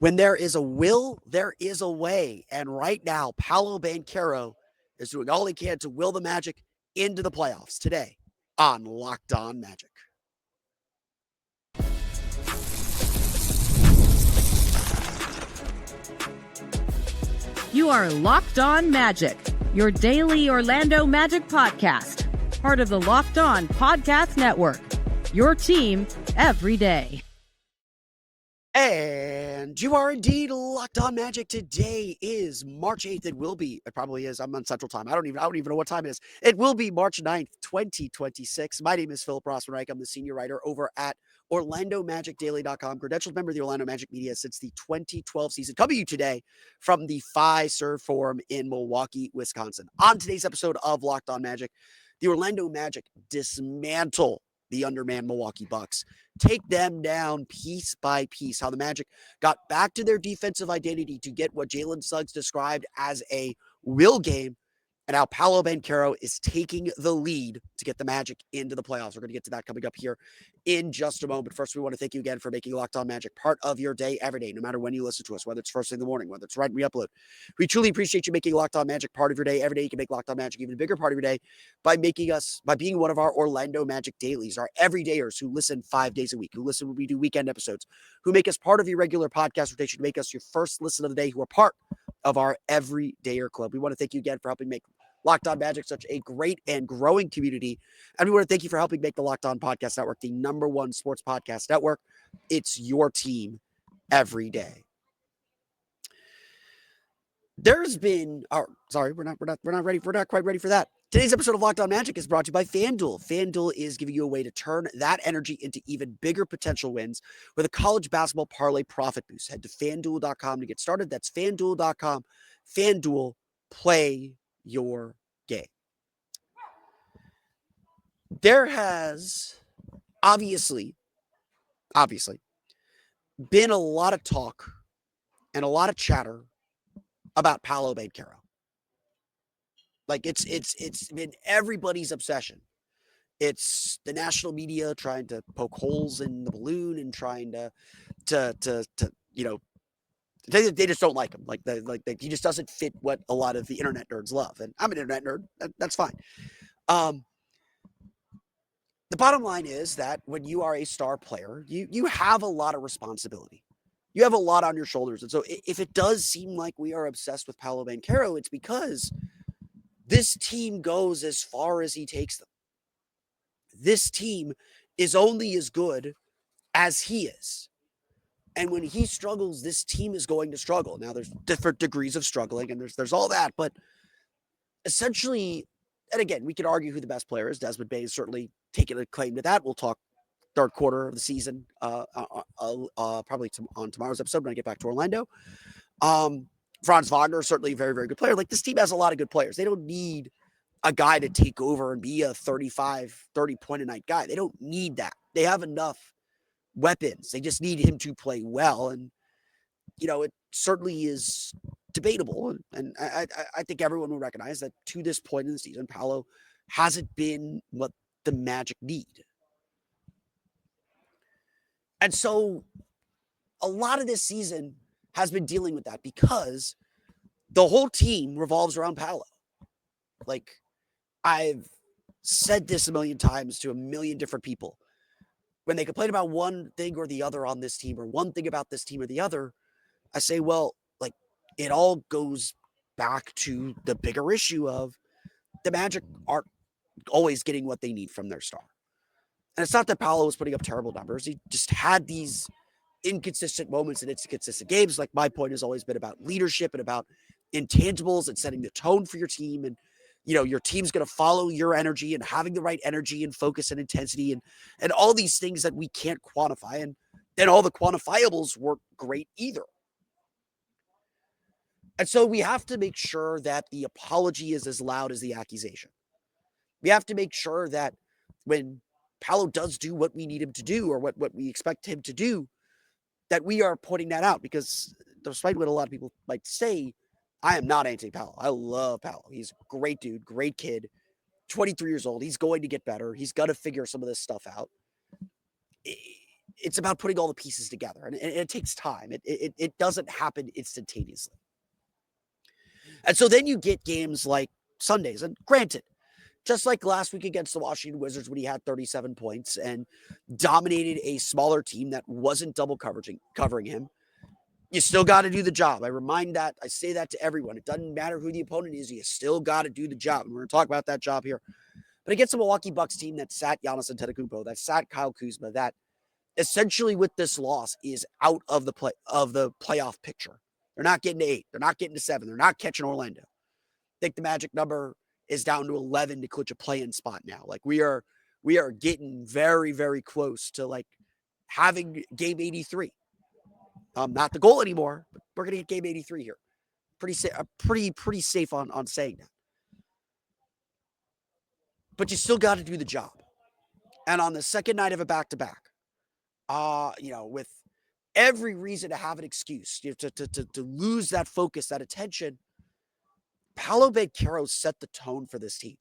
When there is a will, there is a way. And right now, Paolo Banchero is doing all he can to will the Magic into the playoffs today on Locked On Magic. You are Locked On Magic, your daily Orlando Magic podcast, part of the Locked On Podcast Network, your team every day. And you are indeed Locked On Magic. Today is March 8th. It will be, it probably is. I'm on Central Time. I don't even know what time it is. It will be March 9th, 2026. My name is Philip Rossman-Reich. I'm the senior writer over at OrlandoMagicDaily.com, credentialed member of the Orlando Magic media since the 2012 season. Coming to you today from the Fiserv Forum in Milwaukee, Wisconsin. On today's episode of Locked On Magic, the Orlando Magic dismantle the undermanned Milwaukee Bucks, take them down piece by piece. How the Magic got back to their defensive identity to get what Jalen Suggs described as a will game, and how Paolo Banchero is taking the lead to get the Magic into the playoffs. We're going to get to that coming up here in just a moment. First, we want to thank you again for making Locked On Magic part of your day every day, no matter when you listen to us, whether it's first thing in the morning, whether it's right when we upload. We truly appreciate you making Locked On Magic part of your day every day. You can make Locked On Magic even a bigger part of your day by being one of our Orlando Magic dailies, our everydayers who listen 5 days a week, who listen when we do weekend episodes, who make us part of your regular podcast rotation, to make us your first listen of the day, who are part of our everydayer club. We want to thank you again for helping make Locked On Magic such a great and growing community. And we want to thank you for helping make the Locked On Podcast Network the #1 sports podcast network. It's your team every day. There's been, sorry, we're not ready. We're not quite ready for that. Today's episode of Locked On Magic is brought to you by FanDuel. FanDuel is giving you a way to turn that energy into even bigger potential wins with a college basketball parlay profit boost. Head to FanDuel.com to get started. That's FanDuel.com. FanDuel, play your game. There has obviously been a lot of talk and a lot of chatter about Paolo Banchero. Like it's been everybody's obsession. It's the national media trying to poke holes in the balloon and trying to they just don't like him. He just doesn't fit what a lot of the internet nerds love. And I'm an internet nerd. That's fine. The bottom line is that when you are a star player, you have a lot of responsibility. You have a lot on your shoulders. And so if it does seem like we are obsessed with Paolo Banchero, it's because this team goes as far as he takes them. This team is only as good as he is. And when he struggles, this team is going to struggle. Now, there's different degrees of struggling, and there's all that. But essentially, and again, we could argue who the best player is. Desmond Bane is certainly taking a claim to that. We'll talk third quarter of the season, probably on tomorrow's episode when I get back to Orlando. Franz Wagner is certainly a very, very good player. Like, this team has a lot of good players. They don't need a guy to take over and be a 30-point-a-night guy. They don't need that. They have enough weapons. They just need him to play well. And, it certainly is debatable. And I think everyone will recognize that to this point in the season, Paolo hasn't been what the Magic need. And so a lot of this season has been dealing with that because the whole team revolves around Paolo. Like, I've said this a million times to a million different people. When they complain about one thing or the other on this team, or one thing about this team or the other, I say, well, like, it all goes back to the bigger issue of the Magic aren't always getting what they need from their star. And it's not that Paolo was putting up terrible numbers. He just had these inconsistent moments and inconsistent games. Like, my point has always been about leadership and about intangibles and setting the tone for your team. And, your team's going to follow your energy and having the right energy and focus and intensity and all these things that we can't quantify. And then all the quantifiables weren't great either. And so we have to make sure that the apology is as loud as the accusation. We have to make sure that when Paolo does do what we need him to do, or what we expect him to do, that we are putting that out. Because despite what a lot of people might say, I am not anti-Paolo. I love Paolo. He's a great dude, great kid, 23 years old. He's going to get better. He's got to figure some of this stuff out. it's about putting all the pieces together, and it takes time. It doesn't happen instantaneously. And so then you get games like Sundays, and granted, just like last week against the Washington Wizards when he had 37 points and dominated a smaller team that wasn't double covering him, you still got to do the job. I say that to everyone. It doesn't matter who the opponent is, you still got to do the job. And we're going to talk about that job here. But against the Milwaukee Bucks team that sat Giannis Antetokounmpo, that sat Kyle Kuzma, that essentially with this loss is out of the playoff picture. They're not getting to 8. They're not getting to 7. They're not catching Orlando. I think the magic number is down to 11 to clinch a play-in spot now. Like we are getting very, very close to like having game 83. Not the goal anymore, but we're gonna get game 83 here. Pretty safe on saying that. But you still got to do the job. And on the second night of a back-to-back, with every reason to have an excuse, to lose that focus, that attention, Paolo Banchero set the tone for this team.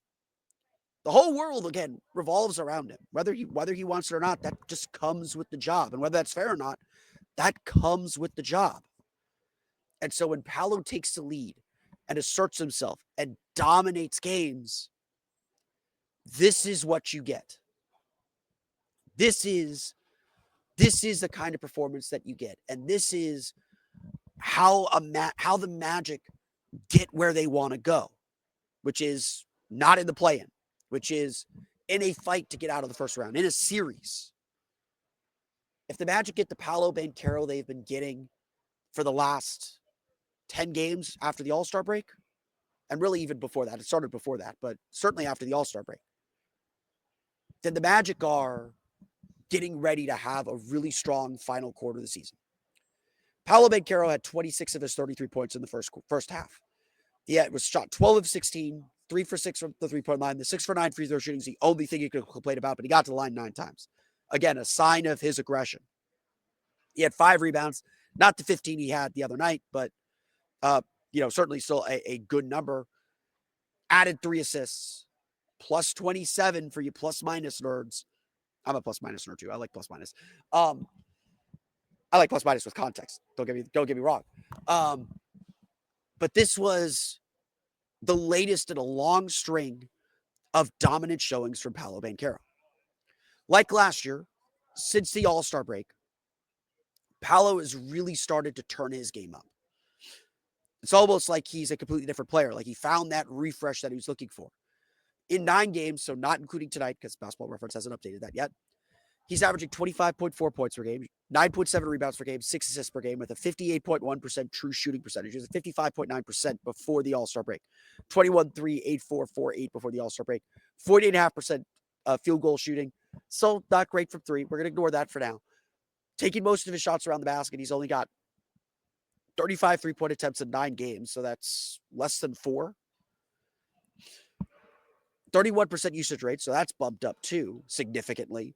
The whole world, again, revolves around him. Whether he wants it or not, that just comes with the job. And whether that's fair or not, that comes with the job. And so when Paolo takes the lead and asserts himself and dominates games, this is what you get. This is the kind of performance that you get. And this is how the Magic get where they want to go, which is not in the play-in, which is in a fight to get out of the first round, in a series. If the Magic get the Paolo Banchero they've been getting for the last 10 games after the All-Star break, and really even before that, it started before that, but certainly after the All-Star break, then the Magic are getting ready to have a really strong final quarter of the season. Paolo Banchero had 26 of his 33 points in the first half. He was shot 12 of 16, 3 for 6 from the three-point line. The 6 for 9 free throw shooting is the only thing he could complain about, but he got to the line 9 times. Again, a sign of his aggression. He had 5 rebounds, not the 15 he had the other night, but certainly still a good number. Added 3 assists, plus 27 for you plus-minus nerds. I'm a plus-minus nerd too. I like plus-minus. I like plus-minus with context. Don't get me wrong. But this was the latest in a long string of dominant showings from Paolo Banchero. Like last year, since the All-Star break, Paolo has really started to turn his game up. It's almost like he's a completely different player. Like he found that refresh that he was looking for. In 9 games, so not including tonight, because Basketball Reference hasn't updated that yet, he's averaging 25.4 points per game, 9.7 rebounds per game, 6 assists per game, with a 58.1% true shooting percentage. He was at 55.9% before the All-Star break. 21-3, 8-4, 4-8 before the All-Star break. 48.5% field goal shooting. So not great from 3. We're going to ignore that for now. Taking most of his shots around the basket. He's only got 35 3-point attempts in 9 games, so that's less than 4. 31% usage rate, so that's bumped up too significantly.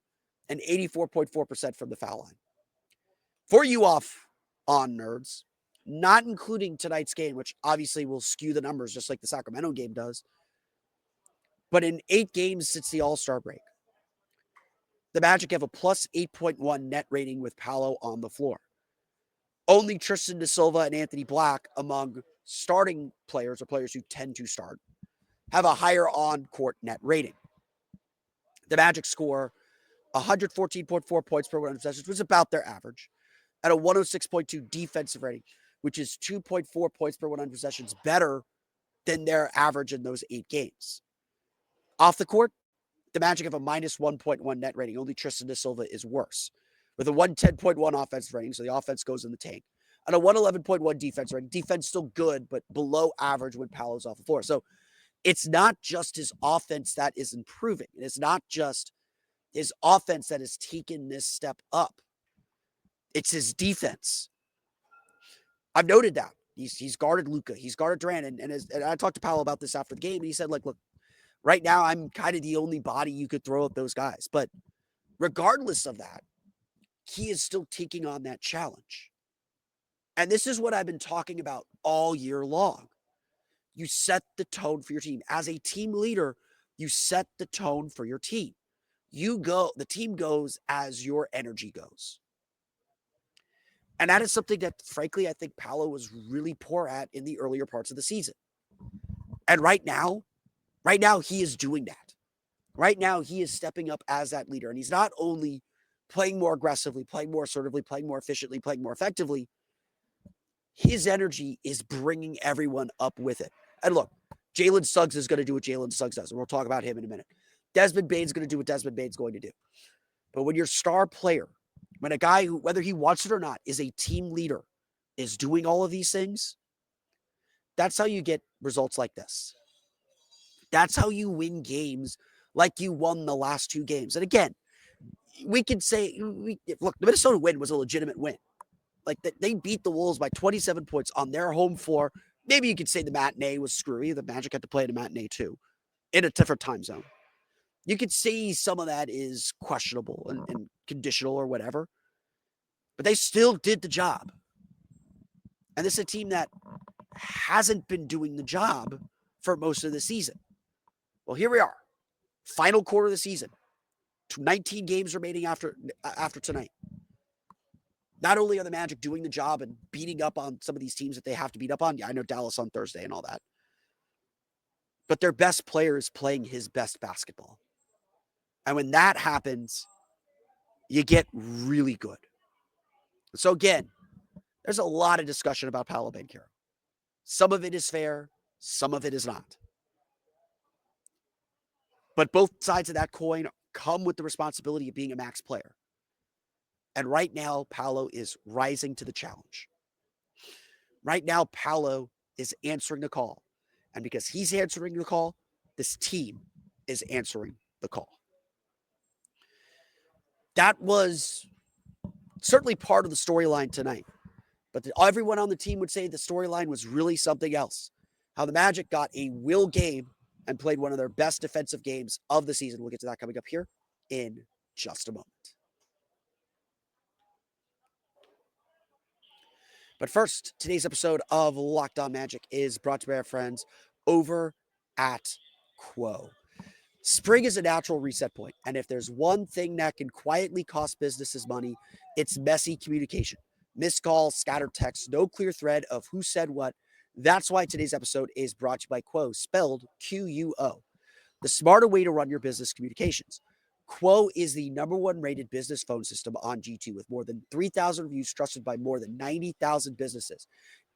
And 84.4% from the foul line. For you on nerds, not including tonight's game, which obviously will skew the numbers just like the Sacramento game does, but in 8 games since the All-Star break, the Magic have a plus 8.1 net rating with Paolo on the floor. Only Tristan da Silva and Anthony Black, among starting players or players who tend to start, have a higher on-court net rating. The Magic score 114.4 points per 100 possessions, which is about their average, at a 106.2 defensive rating, which is 2.4 points per 100 possessions better than their average in those 8 games. Off the court, the Magic have a minus 1.1 net rating. Only Tristan da Silva is worse, with a 110.1 offensive rating, so the offense goes in the tank, and a 111.1 defense rating. Defense still good, but below average when Paolo's off the floor. So it's not just his offense that is improving. It's not just his offense that has taken this step up. It's his defense. I've noted that. He's guarded Luka. He's guarded Durant. And I talked to Paolo about this after the game, and he said, look, right now I'm kind of the only body you could throw at those guys. But regardless of that, he is still taking on that challenge. And this is what I've been talking about all year long. You set the tone for your team. As a team leader, you set the tone for your team. the team goes as your energy goes. And that is something that, frankly, I think Paolo was really poor at in the earlier parts of the season. And right now, he is doing that. Right now, he is stepping up as that leader. And he's not only playing more aggressively, playing more assertively, playing more efficiently, playing more effectively, his energy is bringing everyone up with it. And look, Jalen Suggs is going to do what Jalen Suggs does, and we'll talk about him in a minute. Desmond Bane's going to do what Desmond Bane's going to do. But when your star player, when a guy who, whether he wants it or not, is a team leader, is doing all of these things, that's how you get results like this. That's how you win games like you won the last two games. And again, we could say, look, the Minnesota win was a legitimate win. Like they beat the Wolves by 27 points on their home floor. Maybe you could say the matinee was screwy. The Magic had to play in a matinee too, in a different time zone. You could see some of that is questionable and conditional or whatever, but they still did the job. And this is a team that hasn't been doing the job for most of the season. Well, here we are, final quarter of the season, 19 games remaining after tonight. Not only are the Magic doing the job and beating up on some of these teams that they have to beat up on, yeah, I know Dallas on Thursday and all that, but their best player is playing his best basketball. And when that happens, you get really good. So again, there's a lot of discussion about Paolo Banchero. Some of it is fair, some of it is not. But both sides of that coin come with the responsibility of being a max player. And right now, Paolo is rising to the challenge. Right now, Paolo is answering the call. And because he's answering the call, this team is answering the call. That was certainly part of the storyline tonight. But everyone on the team would say the storyline was really something else. How the Magic got a will game and played one of their best defensive games of the season. We'll get to that coming up here in just a moment. But first, today's episode of Locked On Magic is brought to you by our friends over at Quo. Spring is a natural reset point, and if there's one thing that can quietly cost businesses money, it's messy communication. Missed calls, scattered texts, no clear thread of who said what. That's why today's episode is brought to you by Quo, spelled Quo, the smarter way to run your business communications. Quo is the #1 rated business phone system on G2 with more than 3,000 reviews trusted by more than 90,000 businesses.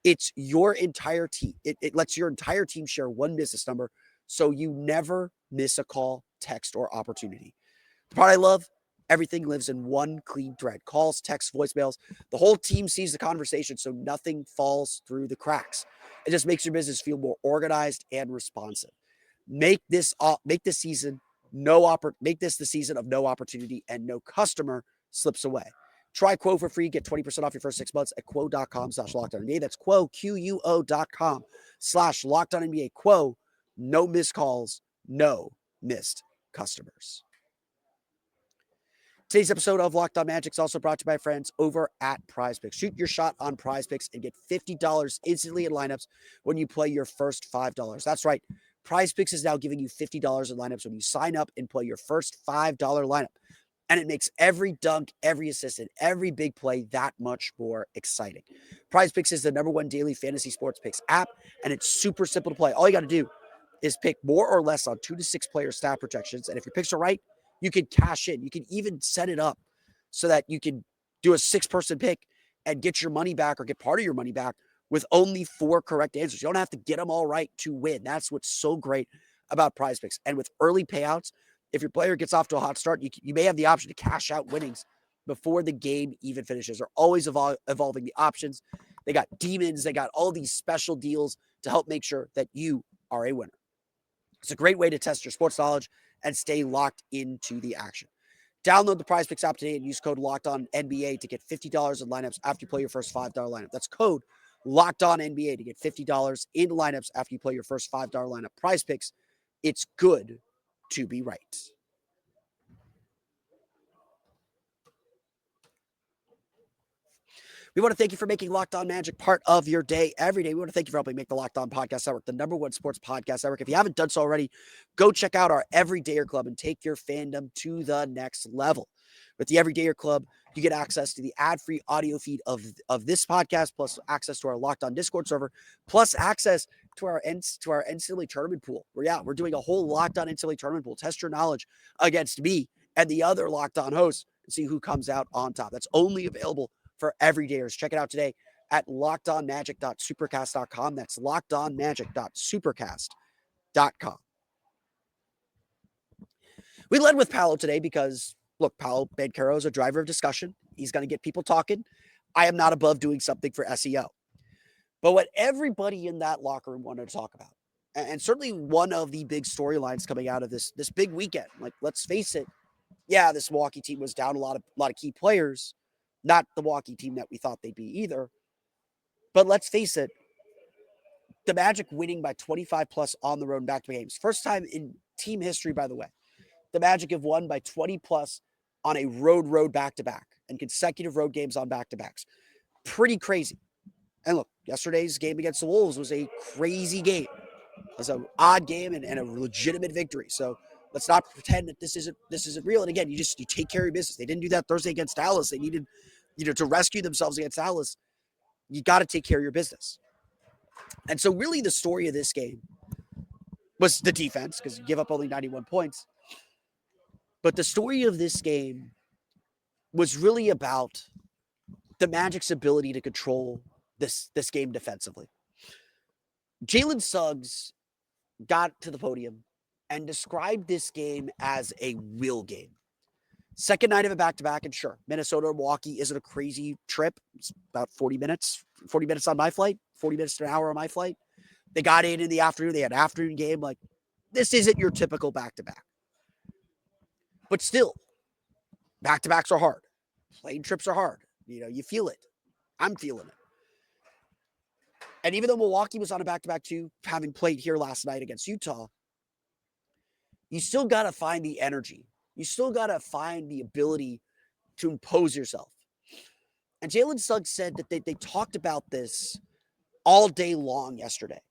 It's your entire team. It lets your entire team share one business number so you never miss a call, text, or opportunity. The part I love, everything lives in one clean thread. Calls, texts, voicemails. The whole team sees the conversation so nothing falls through the cracks. It just makes your business feel more organized and responsive. Make this the season of no opportunity and no customer slips away. Try Quo for free. Get 20% off your first 6 months at quo.com/lockedonnba. That's Quo, QUO.com/lockedonnba. Quo, no missed calls, no missed customers. Today's episode of Locked On Magic is also brought to you by friends over at PrizePicks. Shoot your shot on PrizePicks and get $50 instantly in lineups when you play your first $5. That's right. PrizePicks is now giving you $50 in lineups when you sign up and play your first $5 lineup. And it makes every dunk, every assist, and every big play that much more exciting. PrizePicks is the #1 daily fantasy sports picks app, and it's super simple to play. All you got to do is pick more or less on 2 to 6 player stat projections. And if your picks are right, you can cash in. You can even set it up so that you can do a 6-person pick and get your money back or get part of your money back with only 4 correct answers. You don't have to get them all right to win. That's what's so great about PrizePicks. And with early payouts, if your player gets off to a hot start, you may have the option to cash out winnings before the game even finishes. They're always evolving the options. They got demons. They got all these special deals to help make sure that you are a winner. It's a great way to test your sports knowledge and stay locked into the action. Download the PrizePicks app today and use code LOCKEDONNBA to get $50 in lineups after you play your first $5 lineup. That's code LOCKEDONNBA to get $50 in lineups after you play your first $5 lineup. PrizePicks, it's good to be right. We want to thank you for making Locked On Magic part of your day every day. We want to thank you for helping make the Locked On Podcast Network the #1 sports podcast network. If you haven't done so already, go check out our Everydayer Club and take your fandom to the next level. With the Everydayer Club, you get access to the ad-free audio feed of this podcast, plus access to our Locked On Discord server, plus access to our NCAA tournament pool. We're doing a whole Locked On NCAA tournament pool. Test your knowledge against me and the other Locked On hosts and see who comes out on top. That's only available for everydayers. Check it out today at lockedonmagic.supercast.com. That's lockedonmagic.supercast.com. We led with Paolo today because, look, Paolo Banchero is a driver of discussion. He's going to get people talking. I am not above doing something for SEO. But what everybody in that locker room wanted to talk about, and certainly one of the big storylines coming out of this big weekend, like, let's face it, yeah, this Milwaukee team was down a lot of key players. Not the Milwaukee team that we thought they'd be either. But let's face it, the Magic winning by 25 plus on the road in back-to-back games. First time in team history, by the way. The Magic have won by 20 plus on a road back-to-back and consecutive road games on back-to-backs. Pretty crazy. And look, yesterday's game against the Wolves was a crazy game. It was an odd game and a legitimate victory. So let's not pretend that this isn't real. And again, you take care of your business. They didn't do that Thursday against Dallas. They needed, to rescue themselves against Dallas. You got to take care of your business. And so really the story of this game was the defense, because you give up only 91 points. But the story of this game was really about the Magic's ability to control this game defensively. Jalen Suggs got to the podium and described this game as a will game. Second night of a back-to-back, and sure, Minnesota and Milwaukee isn't a crazy trip. It's about 40 minutes on my flight, 40 minutes to an hour on my flight. They got in the afternoon. They had an afternoon game. Like, this isn't your typical back-to-back. But still, back-to-backs are hard. Plane trips are hard. You feel it. I'm feeling it. And even though Milwaukee was on a back-to-back too, having played here last night against Utah, you still got to find the energy. You still got to find the ability to impose yourself. And Jalen Suggs said that they talked about this all day long yesterday,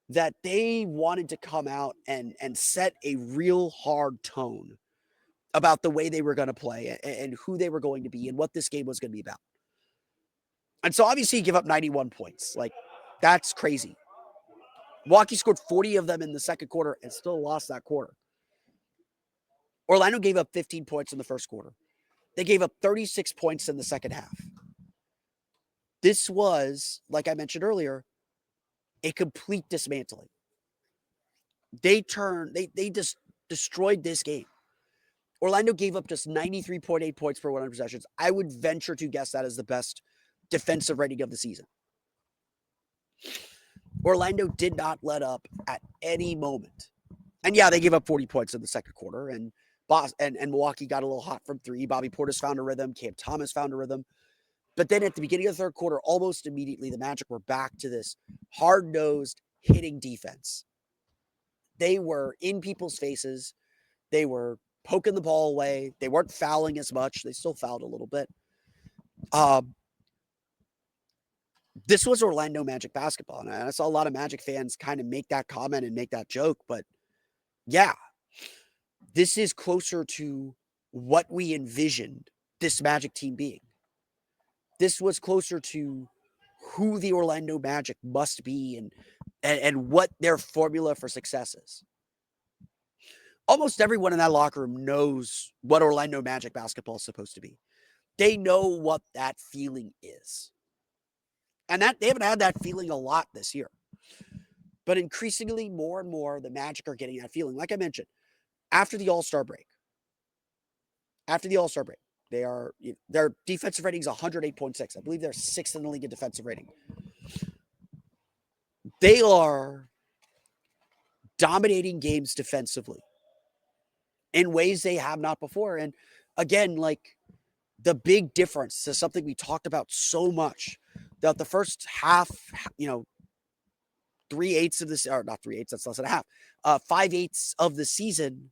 that they wanted to come out and set a real hard tone about the way they were going to play and who they were going to be and what this game was going to be about. And so obviously you give up 91 points. Like, that's crazy. Milwaukee scored 40 of them in the second quarter and still lost that quarter. Orlando gave up 15 points in the first quarter. They gave up 36 points in the second half. This was, like I mentioned earlier, a complete dismantling. They just destroyed this game. Orlando gave up just 93.8 points per 100 possessions. I would venture to guess that is the best defensive rating of the season. Orlando did not let up at any moment. And yeah, they gave up 40 points in the second quarter, and Milwaukee got a little hot from three. Bobby Portis found a rhythm. Cam Thomas found a rhythm. But then at the beginning of the third quarter, almost immediately, the Magic were back to this hard-nosed hitting defense. They were in people's faces. They were poking the ball away. They weren't fouling as much. They still fouled a little bit. This was Orlando Magic basketball. And I saw a lot of Magic fans kind of make that comment and make that joke. But yeah, this is closer to what we envisioned this Magic team being. This was closer to who the Orlando Magic must be and what their formula for success is. Almost everyone in that locker room knows what Orlando Magic basketball is supposed to be. They know what that feeling is. And that they haven't had that feeling a lot this year. But increasingly, more and more, the Magic are getting that feeling. Like I mentioned, after the All-Star break, their defensive rating is 108.6. I believe they're sixth in the league in defensive rating. They are dominating games defensively in ways they have not before. And again, like, the big difference is something we talked about so much that the first half, 3/8 of this, or not 3/8, that's less than a half, 5/8 of the season,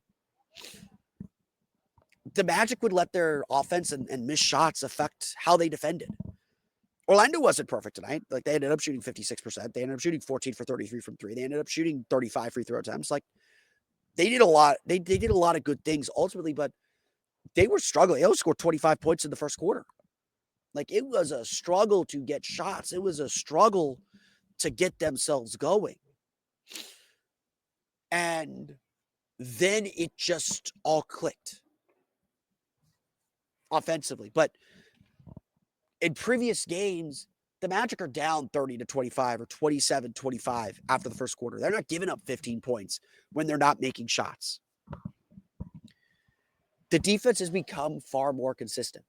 the Magic would let their offense and missed shots affect how they defended. Orlando wasn't perfect tonight. Like, they ended up shooting 56%. They ended up shooting 14 for 33 from three. They ended up shooting 35 free throw attempts. Like, they did a lot. They did a lot of good things ultimately, but they were struggling. They only scored 25 points in the first quarter. Like, it was a struggle to get shots. It was a struggle to get themselves going. And then it just all clicked offensively. But in previous games, the Magic are down 30-25 or 27-25 after the first quarter. They're not giving up 15 points when they're not making shots. The defense has become far more consistent.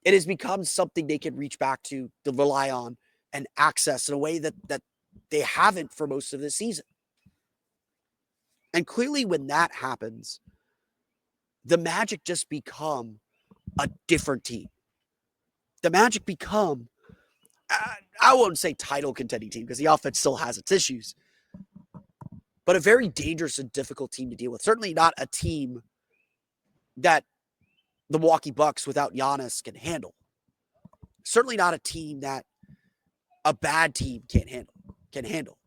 It has become something they can reach back to rely on, and access in a way that they haven't for most of the season. And clearly when that happens, the Magic just become a different team. The Magic become, I won't say title contending team because the offense still has its issues, but a very dangerous and difficult team to deal with. Certainly not a team that the Milwaukee Bucks without Giannis can handle. Certainly not a team that a bad team can handle.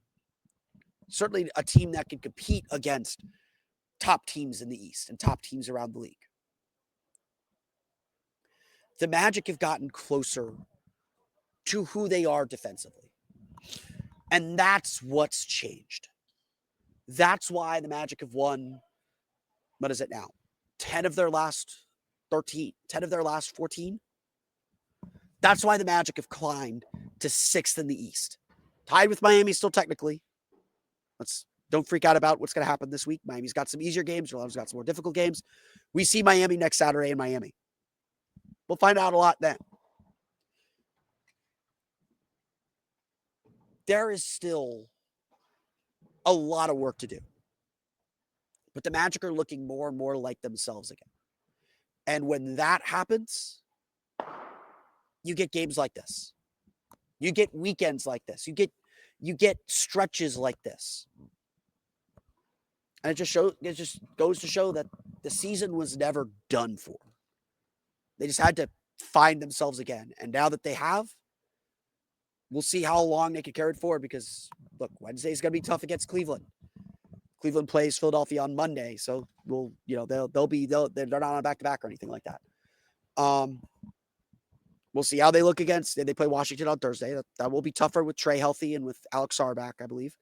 Certainly a team that can compete against top teams in the East and top teams around the league. The Magic have gotten closer to who they are defensively. And that's what's changed. That's why the Magic have won, what is it now? 10 of their last 13, 10 of their last 14. That's why the Magic have climbed to 6th in the East. Tied with Miami still technically. Don't freak out about what's going to happen this week. Miami's got some easier games. Orlando's got some more difficult games. We see Miami next Saturday in Miami. We'll find out a lot then. There is still a lot of work to do. But the Magic are looking more and more like themselves again. And when that happens, you get games like this. You get weekends like this. You get stretches like this. And it just goes to show that the season was never done for. They just had to find themselves again. And now that they have, we'll see how long they can carry it forward, because look, Wednesday's going to be tough against Cleveland. Cleveland plays Philadelphia on Monday, so they're not on a back-to-back or anything like that. We'll see how they look against. They play Washington on Thursday. That will be tougher with Trey healthy and with Alex Sarr back, I believe.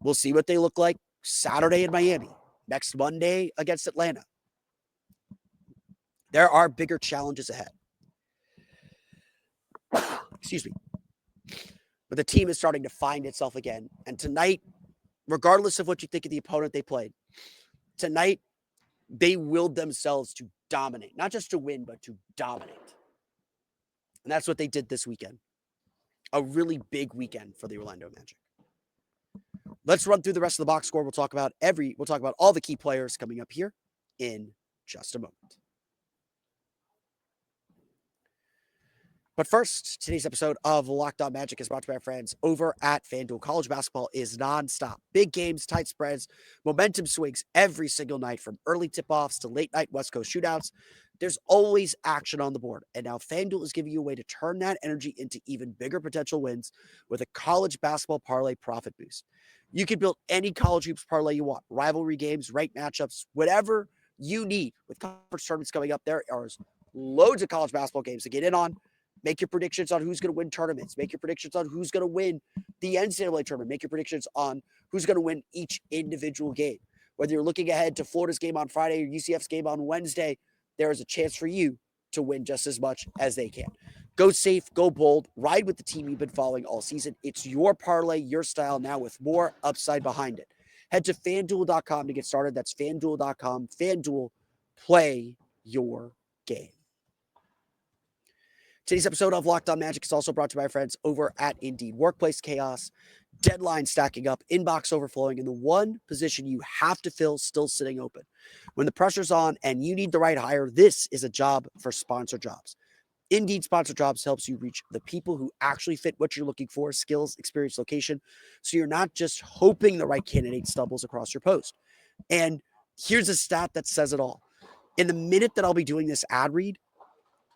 We'll see what they look like Saturday in Miami. Next Monday against Atlanta. There are bigger challenges ahead. Excuse me. But the team is starting to find itself again. And tonight, regardless of what you think of the opponent they played, tonight they willed themselves to dominate. Not just to win, but to dominate. And that's what they did this weekend. A really big weekend for the Orlando Magic. Let's run through the rest of the box score. We'll talk about all the key players coming up here in just a moment. But first, today's episode of Locked On Magic is brought to you by our friends over at FanDuel. College basketball is nonstop. Big games, tight spreads, momentum swings every single night, from early tip-offs to late-night West Coast shootouts. There's always action on the board. And now FanDuel is giving you a way to turn that energy into even bigger potential wins with a college basketball parlay profit boost. You can build any college hoops parlay you want. Rivalry games, ranked matchups, whatever you need. With conference tournaments coming up, there are loads of college basketball games to get in on. Make your predictions on who's going to win tournaments. Make your predictions on who's going to win the NCAA tournament. Make your predictions on who's going to win each individual game. Whether you're looking ahead to Florida's game on Friday or UCF's game on Wednesday, there is a chance for you to win just as much as they can. Go safe, go bold, ride with the team you've been following all season. It's your parlay, your style, now with more upside behind it. Head to FanDuel.com to get started. That's FanDuel.com. FanDuel, play your game. Today's episode of Locked On Magic is also brought to you by our friends over at Indeed. Workplace chaos, deadlines stacking up, inbox overflowing, and the one position you have to fill still sitting open. When the pressure's on and you need the right hire, this is a job for Sponsor Jobs. Indeed Sponsor Jobs helps you reach the people who actually fit what you're looking for: skills, experience, location, so you're not just hoping the right candidate stumbles across your post. And here's a stat that says it all. In the minute that I'll be doing this ad read,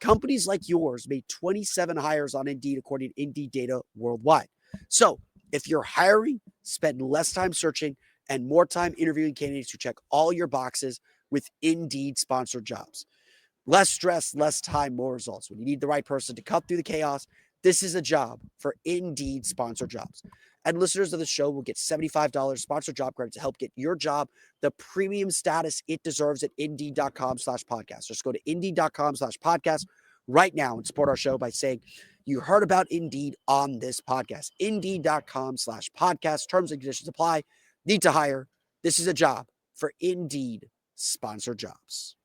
Companies like yours made 27 hires on Indeed, according to Indeed data worldwide. So if you're hiring, spend less time searching and more time interviewing candidates who check all your boxes with Indeed sponsored jobs. Less stress, less time, more results. When you need the right person to cut through the chaos, this is a job for Indeed sponsored jobs. And listeners of the show will get $75 sponsored job credit to help get your job the premium status it deserves at Indeed.com/podcast. Just go to Indeed.com/podcast right now and support our show by saying you heard about Indeed on this podcast. Indeed.com/podcast. Terms and conditions apply. Need to hire. This is a job for Indeed sponsored jobs.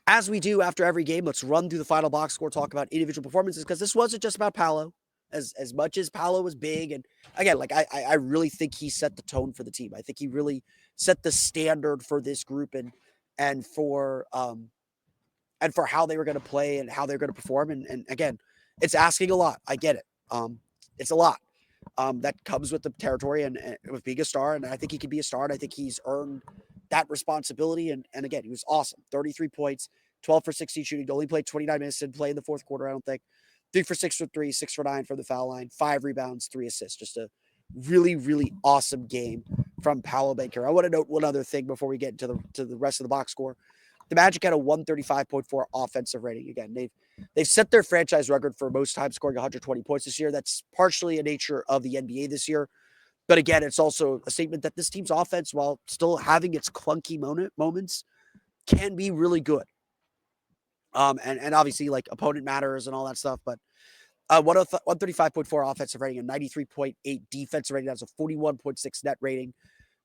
As we do after every game, let's run through the final box score, talk about individual performances, because this wasn't just about Paolo. As much as Paolo was big, and again, like I really think he set the tone for the team. I think he really set the standard for this group and for how they were going to play and how they're going to perform. And again, it's asking a lot. I get it. It's a lot. That comes with the territory and with being a star. And I think he can be a star. And I think he's earned that responsibility. And again, he was awesome. 33 points, 12 for 16 shooting. Only played 29 minutes. Didn't play in the fourth quarter, I don't think. 3 for 6 for 3, 6 for 9 from the foul line, 5 rebounds, 3 assists. Just a really, really awesome game from Paolo Banchero. I want to note one other thing before we get into the rest of the box score. The Magic had a 135.4 offensive rating. Again, they've set their franchise record for most times scoring 120 points this year. That's partially a nature of the NBA this year. But again, it's also a statement that this team's offense, while still having its clunky moments, can be really good. And obviously, like, opponent matters and all that stuff. But 135.4 offensive rating, a 93.8 defensive rating. That's a 41.6 net rating.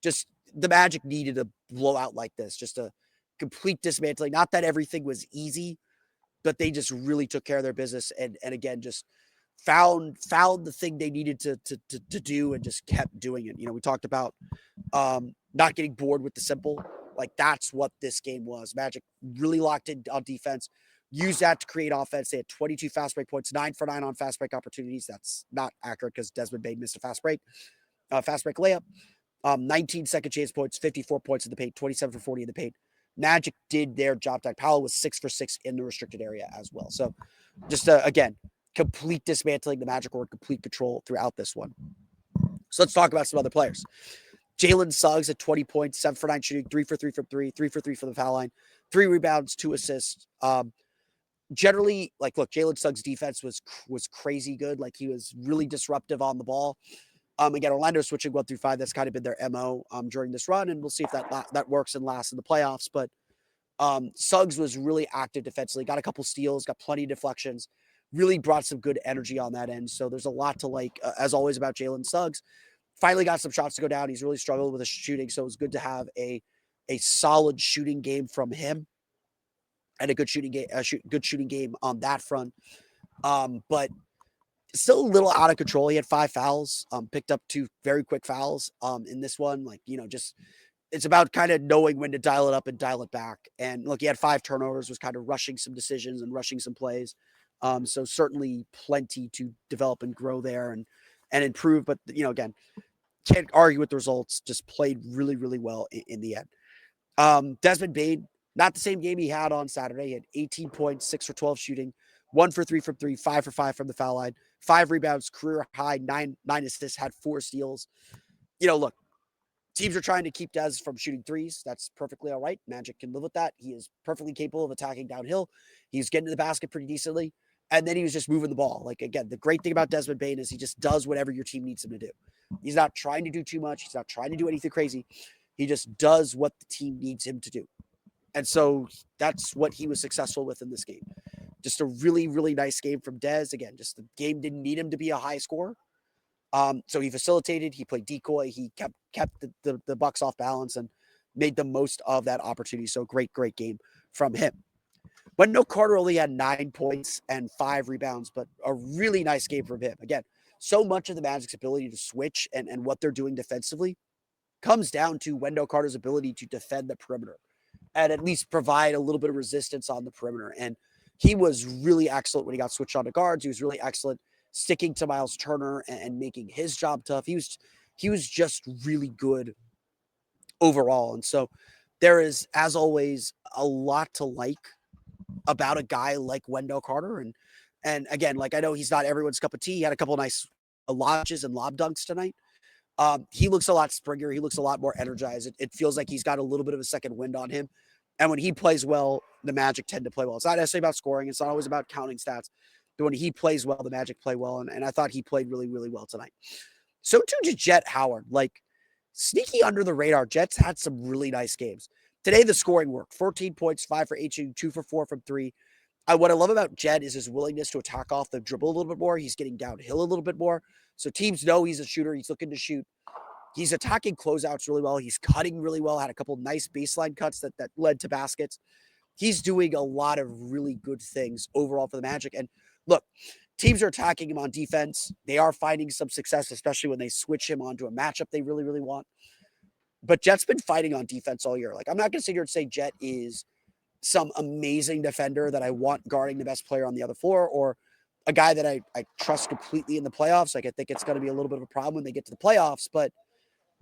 Just the Magic needed a blowout like this, just a complete dismantling. Not that everything was easy, but they just really took care of their business and again just found the thing they needed to do and just kept doing it. You know, we talked about not getting bored with the simple. Like, that's what this game was. Magic really locked in on defense, used that to create offense. They had 22 fast break points, 9 for 9 on fast break opportunities. That's not accurate because Desmond Bane missed a fast break layup. 19 second chance points, 54 points in the paint, 27 for 40 in the paint. Magic did their job tight. Powell was 6 for 6 in the restricted area as well. So just, again, complete dismantling. The Magic were in complete control throughout this one. So let's talk about some other players. Jalen Suggs at 20 points, 7 for 9 shooting, 3 for 3 from 3, 3 for 3 from the foul line, 3 rebounds, 2 assists. Generally, like, look, Jalen Suggs' defense was crazy good. Like, he was really disruptive on the ball. Again, Orlando switching 1 through 5. That's kind of been their MO during this run, and we'll see if that works and lasts in the playoffs. But Suggs was really active defensively, got a couple steals, got plenty of deflections, really brought some good energy on that end. So there's a lot to like, as always, about Jalen Suggs. Finally got some shots to go down. He's really struggled with his shooting, so it was good to have a solid shooting game from him and a good shooting game on that front. But still a little out of control. He had 5 fouls, picked up 2 very quick fouls in this one. Like, you know, just it's about kind of knowing when to dial it up and dial it back. And look, he had 5 turnovers, was kind of rushing some decisions and rushing some plays. So certainly plenty to develop and grow there and improve. But, you know, again, can't argue with the results. Just played really, really well in the end. Desmond Bane, not the same game he had on Saturday. He had 18 points, 6 for 12 shooting, 1 for 3 from 3, 5 for 5 from the foul line, 5 rebounds, career high, 9 assists, had 4 steals. You know, look, teams are trying to keep Des from shooting threes. That's perfectly all right. Magic can live with that. He is perfectly capable of attacking downhill. He's getting to the basket pretty decently. And then he was just moving the ball. Like, again, the great thing about Desmond Bane is he just does whatever your team needs him to do. He's not trying to do too much. He's not trying to do anything crazy. He just does what the team needs him to do. And so that's what he was successful with in this game. Just a really, really nice game from Dez. Again, just the game didn't need him to be a high scorer. So he facilitated, he played decoy, he kept the Bucks off balance and made the most of that opportunity. So great game from him. Wendell Carter only had 9 points and 5 rebounds, but a really nice game from him. Again, so much of the Magic's ability to switch and what they're doing defensively comes down to Wendell Carter's ability to defend the perimeter and at least provide a little bit of resistance on the perimeter. And he was really excellent when he got switched on to guards. He was really excellent sticking to Miles Turner and making his job tough. He was just really good overall. And so There is, as always, a lot to like about a guy like Wendell Carter. And again, like I know he's not everyone's cup of tea. He had a couple of nice launches and lob dunks tonight. He looks a lot springier. He looks a lot more energized. It feels like he's got a little bit of a second wind on him. And when he plays well, the Magic tend to play well. It's not necessarily about scoring. It's not always about counting stats. But when he plays well, the Magic play well. And I thought he played really, really well tonight. So too did Jet Howard. Like sneaky under the radar. Jets had some really nice games. Today, the scoring worked. 14 points, 5 for 8 shooting, 2 for 4 from 3. What I love about Jed is his willingness to attack off the dribble a little bit more. He's getting downhill a little bit more. So teams know he's a shooter. He's looking to shoot. He's attacking closeouts really well. He's cutting really well. Had a couple nice baseline cuts that led to baskets. He's doing a lot of really good things overall for the Magic. And look, teams are attacking him on defense. They are finding some success, especially when they switch him onto a matchup they really, really want. But Jet's been fighting on defense all year. Like, I'm not going to sit here and say Jet is some amazing defender that I want guarding the best player on the other floor, or a guy that I trust completely in the playoffs. Like, I think it's going to be a little bit of a problem when they get to the playoffs, but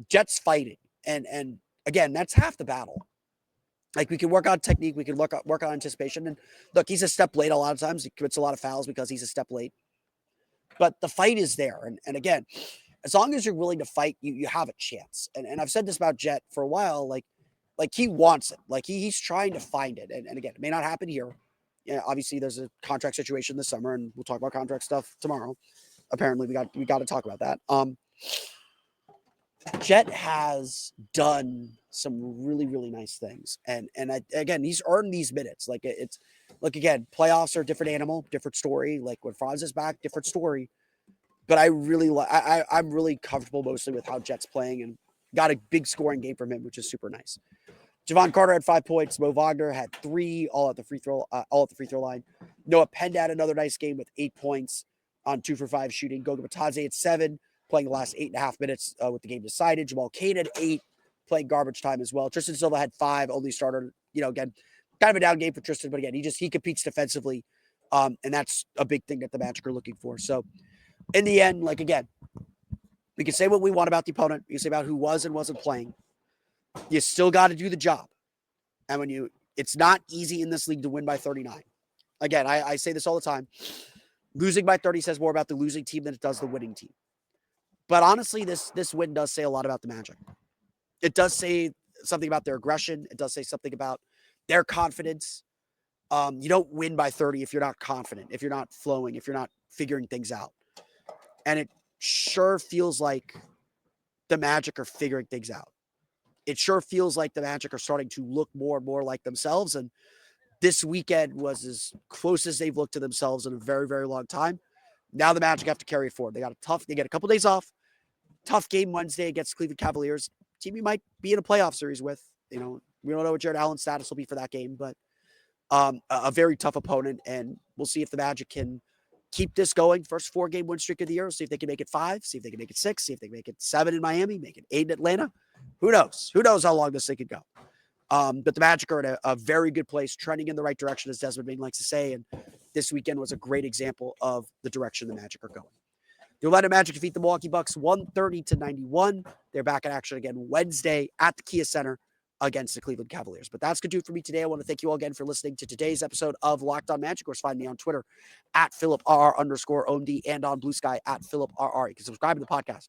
Jet's fighting. And again, that's half the battle. Like, we can work on technique. We can work on anticipation. And look, he's a step late a lot of times. He commits a lot of fouls because he's a step late. But the fight is there. And again, as long as you're willing to fight, you have a chance. And I've said this about Jet for a while. Like he wants it. Like he's trying to find it. And again, it may not happen here. Yeah, obviously there's a contract situation this summer, and we'll talk about contract stuff tomorrow. Apparently, we got to talk about that. Jet has done some really, really nice things. And again, he's earned these minutes. Like it's look again, playoffs are a different animal, different story. Like when Franz is back, different story. But I really I'm really comfortable mostly with how Jet's playing, and got a big scoring game from him, which is super nice. Javon Carter had 5 points. Mo Wagner had 3, all at the free throw line. Noah Penda had another nice game with 8 points on 2 for 5 shooting. Goga Batadze had 7, playing the last 8.5 minutes with the game decided. Jamal Cain had 8, playing garbage time as well. Tristan Silva had 5, only starter. Again, kind of a down game for Tristan, but again, he competes defensively, and that's a big thing that the Magic are looking for. So, in the end, like again, we can say what we want about the opponent. We can say about who was and wasn't playing. You still got to do the job. And it's not easy in this league to win by 39. Again, I say this all the time. Losing by 30 says more about the losing team than it does the winning team. But honestly, this win does say a lot about the Magic. It does say something about their aggression. It does say something about their confidence. You don't win by 30 if you're not confident, if you're not flowing, if you're not figuring things out. And it sure feels like the Magic are figuring things out. It sure feels like the Magic are starting to look more and more like themselves. And this weekend was as close as they've looked to themselves in a very, very long time. Now the Magic have to carry it forward. They get a couple days off. Tough game Wednesday against Cleveland Cavaliers. Team you might be in a playoff series with. We don't know what Jared Allen's status will be for that game, but a very tough opponent. And we'll see if the Magic can keep this going. First 4-game win streak of the year. See if they can make it 5. See if they can make it 6. See if they can make it 7 in Miami. Make it 8 in Atlanta. Who knows? Who knows how long this thing could go? But the Magic are in a very good place, trending in the right direction, as Desmond Bain likes to say. And this weekend was a great example of the direction the Magic are going. The Orlando Magic defeat the Milwaukee Bucks 130-91. They're back in action again Wednesday at the Kia Center against the Cleveland Cavaliers. But that's going to do it for me today. I want to thank you all again for listening to today's episode of Locked On Magic. Of course, find me on Twitter at PhilipRR_OMD and on Blue Sky at PhilipRR. You can subscribe to the podcast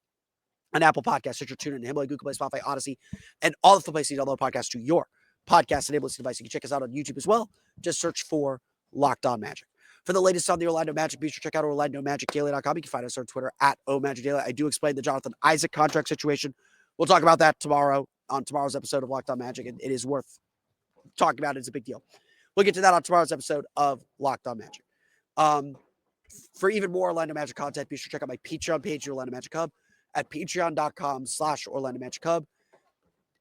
on Apple Podcasts, Stitcher, TuneIn, Himalaya, Google Play, Spotify, Odyssey, and all of the places you download podcasts to your podcast-enabled device. You can check us out on YouTube as well. Just search for Locked On Magic. For the latest on the Orlando Magic, be sure to check out OrlandoMagicDaily.com. You can find us on Twitter at OMagicDaily. I do explain the Jonathan Isaac contract situation. We'll talk about that tomorrow on tomorrow's episode of Locked On Magic, and it is worth talking about. It's a big deal. We'll get to that on tomorrow's episode of Locked On Magic. For even more Orlando Magic content, be sure to check out my Patreon page, the Orlando Magic Hub, at patreon.com/Orlando Magic Hub.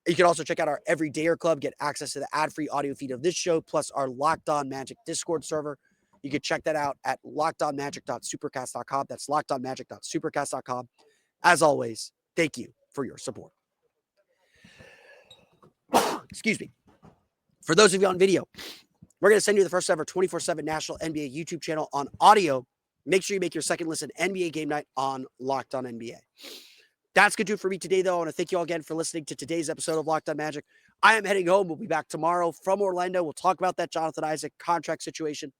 You can also check out our Everydayer Club, get access to the ad-free audio feed of this show, plus our Locked On Magic Discord server. You can check that out at lockedonmagic.supercast.com. That's lockedonmagic.supercast.com. As always, thank you for your support. Excuse me. For those of you on video, we're going to send you the first ever 24/7 national NBA YouTube channel on audio. Make sure you make your second listen NBA game night on Locked On NBA. That's going to do it for me today, though. I want to thank you all again for listening to today's episode of Locked On Magic. I am heading home. We'll be back tomorrow from Orlando. We'll talk about that Jonathan Isaac contract situation,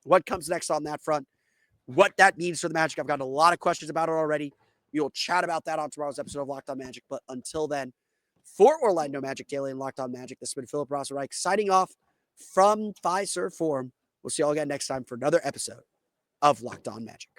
what comes next on that front, what that means for the Magic. I've got a lot of questions about it already. We will chat about that on tomorrow's episode of Locked On Magic. But until then, for Orlando Magic Daily and Locked On Magic, this has been Philip Rossman-Reich signing off from Fiserv Forum. We'll see you all again next time for another episode of Locked On Magic.